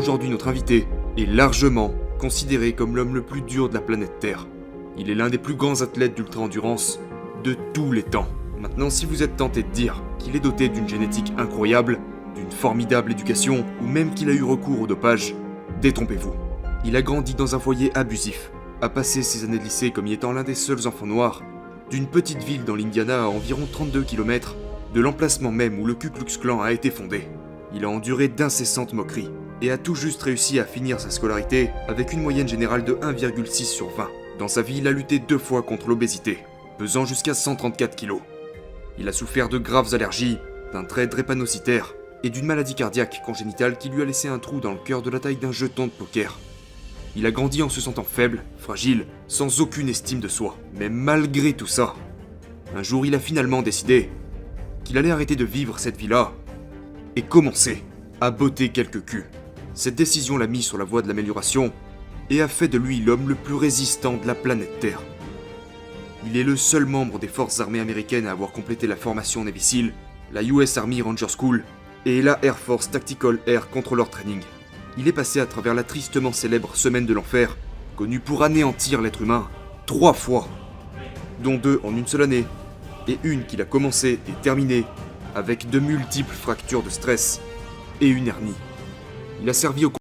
Aujourd'hui, notre invité est largement considéré comme l'homme le plus dur de la planète Terre. Il est l'un des plus grands athlètes d'ultra-endurance de tous les temps. Maintenant, si vous êtes tenté de dire qu'il est doté d'une génétique incroyable, d'une formidable éducation, ou même qu'il a eu recours au dopage, détrompez-vous. Il a grandi dans un foyer abusif, a passé ses années de lycée comme y étant l'un des seuls enfants noirs, d'une petite ville dans l'Indiana à environ 32 km de l'emplacement même où le Ku Klux Klan a été fondé. Il a enduré d'incessantes moqueries, et a tout juste réussi à finir sa scolarité avec une moyenne générale de 1,6 sur 20. Dans sa vie, il a lutté 2 fois contre l'obésité, pesant jusqu'à 134 kg. Il a souffert de graves allergies, d'un trait drépanocytaire et d'une maladie cardiaque congénitale qui lui a laissé un trou dans le cœur de la taille d'un jeton de poker. Il a grandi en se sentant faible, fragile, sans aucune estime de soi. Mais malgré tout ça, un jour il a finalement décidé qu'il allait arrêter de vivre cette vie-là et commencer à botter quelques culs. Cette décision l'a mis sur la voie de l'amélioration et a fait de lui l'homme le plus résistant de la planète Terre. Il est le seul membre des forces armées américaines à avoir complété la formation Navy SEAL, la US Army Ranger School et la Air Force Tactical Air Controller Training. Il est passé à travers la tristement célèbre Semaine de l'Enfer, connue pour anéantir l'être humain 3 fois, dont 2 en une seule année, et une qu'il a commencé et terminée avec de multiples fractures de stress et une hernie. Il a servi au